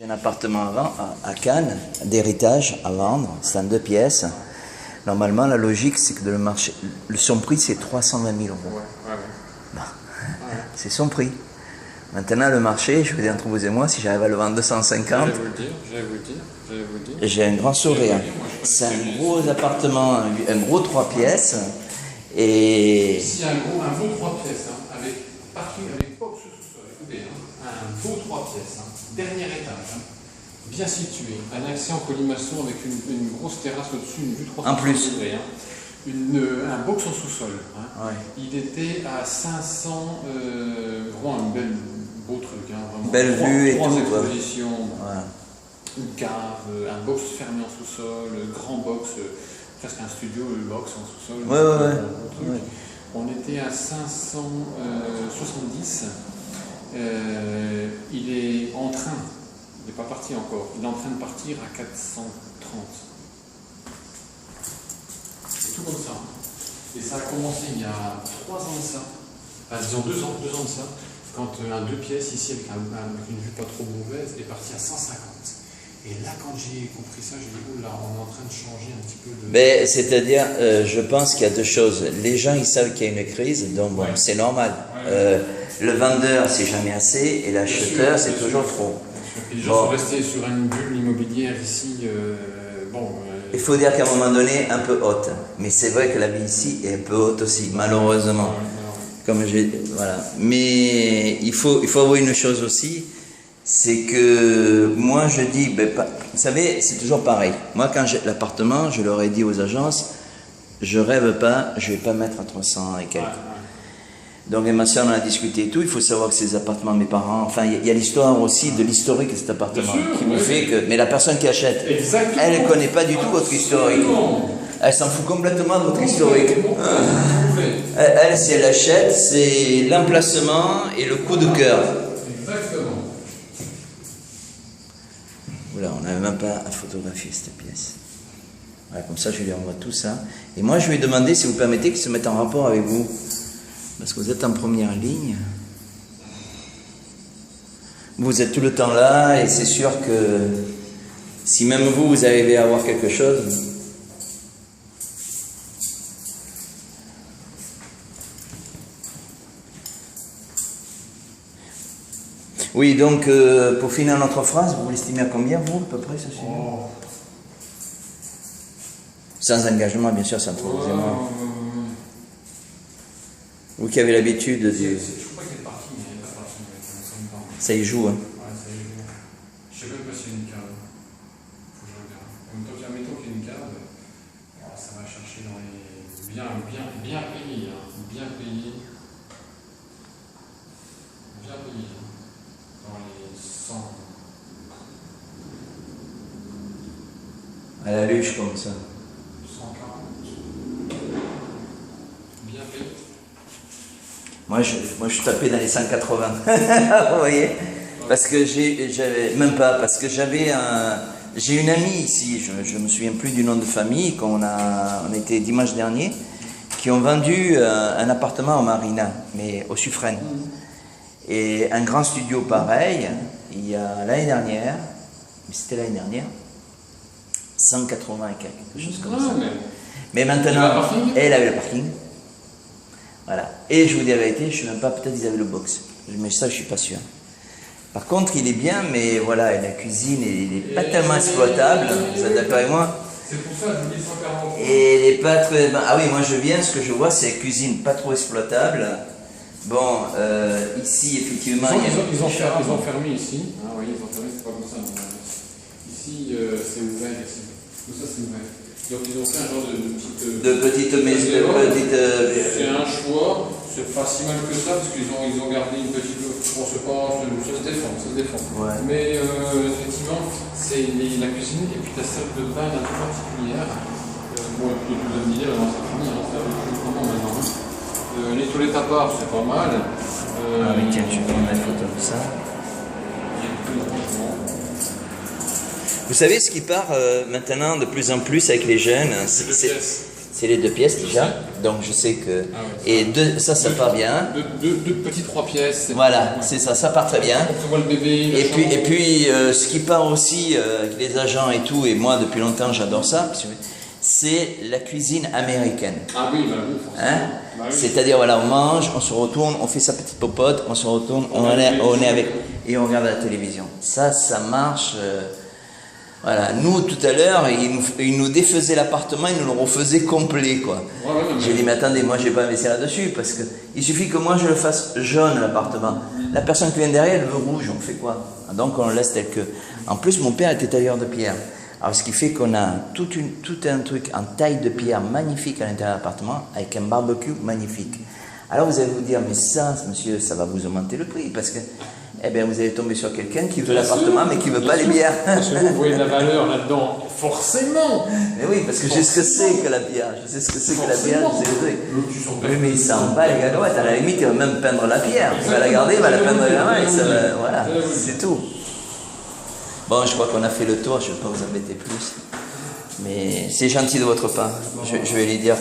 Un appartement à Cannes, d'héritage à vendre, c'est en 2 pièces. Normalement, la logique, c'est que le marché, son prix, c'est 320 000 euros. Bon. C'est son prix. Maintenant, le marché, je veux dire, entre vous et moi, si j'arrive à le vendre 250, j'allais vous le dire. J'ai un grand sourire. C'est un gros appartement, un gros 3 pièces. Et... Ici, un beau 3 pièces, hein, avec parking, avec box sous-sol. Écoutez, hein, un beau 3 pièces, hein, dernier étage, hein, bien situé, un accès en colimaçon avec une grosse terrasse au-dessus, une vue 360 degrés, hein, un box en sous-sol. Hein. Ouais. Il était à 500, vraiment un beau truc, hein, vraiment. Belle vue et tout. 3 expositions, ouais. Une cave, un box fermé en sous-sol, grand box, presque un studio, le box en sous-sol. Ouais. On était à 570. Il est en train, il n'est pas parti encore, il est en train de partir à 430. C'est tout comme ça. Et ça a commencé il y a 3 ans de ça, enfin disons 2 ans de ça, quand un 2 pièces ici avec une vue pas trop mauvaise est parti à 150. Et là, quand j'ai compris ça, j'ai dit, oula, on est en train de changer un petit peu de... Mais c'est-à-dire, je pense qu'il y a 2 choses. Les gens, ils savent qu'il y a une crise, donc bon, c'est normal. Le vendeur, c'est jamais assez, et l'acheteur, c'est toujours trop. Les gens sont restés sur une bulle immobilière ici, Il faut dire qu'à un moment donné, un peu haute. Mais c'est vrai que la vie ici est un peu haute aussi, malheureusement. Comme voilà. Mais il faut avoir une chose aussi, c'est que moi je dis, vous savez, c'est toujours pareil. Moi quand j'ai l'appartement, je leur ai dit aux agences, je rêve pas, je vais pas mettre à 300 et quelques. Donc et ma soeur en a discuté et tout, il faut savoir que ces appartements, mes parents, enfin il y a l'histoire aussi de l'historique de cet appartement, qui vous fait que, mais la personne qui achète, elle ne connaît pas du tout votre historique. Elle s'en fout complètement de votre historique. Elle, si elle achète, c'est l'emplacement et le coup de cœur. Exactement. Voilà, on n'avait même pas à photographier cette pièce. Voilà, comme ça, je lui envoie tout ça. Et moi, je lui ai demandé, si vous permettez, qu'il se mette en rapport avec vous. Parce que vous êtes en première ligne. Vous êtes tout le temps là, et c'est sûr que si même vous arrivez à avoir quelque chose... Oui, donc, pour finir notre phrase, vous l'estimez à combien, vous, à peu près, ça suffit? Sans engagement, bien sûr, sans trop. Vous qui avez l'habitude du... Je ne crois pas qu'il y ait de parking, il n'y a pas de parking. Ça y joue, hein? Ouais, ça y joue. Je ne sais même pas s'il y a une cave. Il faut que je regarde. En même temps, admettons qu'il y a une cave, ça va chercher dans les... Bien payé, hein. Bien payé. Bien payé. Dans les 100. À la luche, comme ça. 140. Bien payé. Moi, je tapais dans les 180. Vous voyez? Parce que même pas, parce que j'ai une amie ici, je me souviens plus du nom de famille, on était dimanche dernier, qui ont vendu un appartement au Marina, mais au Suffren. Et un grand studio pareil, il y a l'année dernière, mais c'était l'année dernière, 180 et quelque chose comme ça. Mais maintenant, elle avait le parking. Voilà. Et je vous dis la vérité, je ne sais même pas, peut-être ils avaient le box. Mais ça, je ne suis pas sûr. Par contre, il est bien, mais voilà, la cuisine, elle n'est pas tellement exploitable. Vous êtes d'accord avec moi? C'est pour ça que je dis 140. Et elle n'est pas très... Ah oui, moi je viens, ce que je vois, c'est la cuisine pas trop exploitable. Bon, ici, effectivement... Ils ont fermé ici. Ah oui, ils ont fermé, c'est pas comme ça. Ici, c'est ouvert, ici. Tout ça, c'est ouvert. Donc ils ont fait un genre de petite maison. C'est un choix, c'est pas si mal que ça, parce qu'ils ont gardé une petite... Bon, c'est pas... Ça se défend. Ouais. Mais effectivement, c'est la cuisine et puis la salle de bain un peu particulière. Bon, et puis vous allez me dire, c'est fini, ça va être comment maintenant. Les toilettes à part, c'est pas mal. Ah oui, tiens, je vais prendre une photo de ça. Il y a plus de rangement. Vous savez ce qui part maintenant de plus en plus avec les jeunes, c'est C'est les 2 pièces déjà, donc je sais que... Et ça part bien. Deux petits 3 pièces. Voilà, c'est ça, ça part très bien. On voit le bébé, et puis ce qui part aussi avec les agents et tout, et moi depuis longtemps j'adore ça, c'est la cuisine américaine. Ah oui, bah oui, forcément. Hein? Bah oui. C'est-à-dire, voilà, on mange, on se retourne, on fait sa petite popote, on se retourne, on est avec, et on regarde la télévision. Ça marche. Voilà, nous tout à l'heure, ils nous défaisaient l'appartement, ils nous le refaisaient complet, quoi. J'ai dit, mais attendez, moi j'ai pas investi là-dessus, parce que il suffit que moi je le fasse jaune, l'appartement. La personne qui vient derrière, elle veut rouge, on fait quoi? Donc on le laisse tel que. En plus, mon père était tailleur de pierre. Alors, ce qui fait qu'on a tout un truc en taille de pierre magnifique à l'intérieur de l'appartement, avec un barbecue magnifique. Alors, vous allez vous dire, mais ça, monsieur, ça va vous augmenter le prix, parce que, eh bien, vous allez tomber sur quelqu'un qui veut l'appartement, mais qui ne veut pas les bières. Parce que vous voyez de la valeur là-dedans, forcément. Mais oui, parce que je sais ce que c'est que la bière. Je sais ce que c'est que la bière, je sais le truc. Oui, mais il s'en bat les cacahuètes. À la limite, il va même peindre la pierre. Il va la garder, il va la peindre avec la main, et ça va, voilà, c'est tout. Bon, je crois qu'on a fait le tour, je ne vais pas vous embêter plus. Mais c'est gentil de votre part. Je vais lui dire que...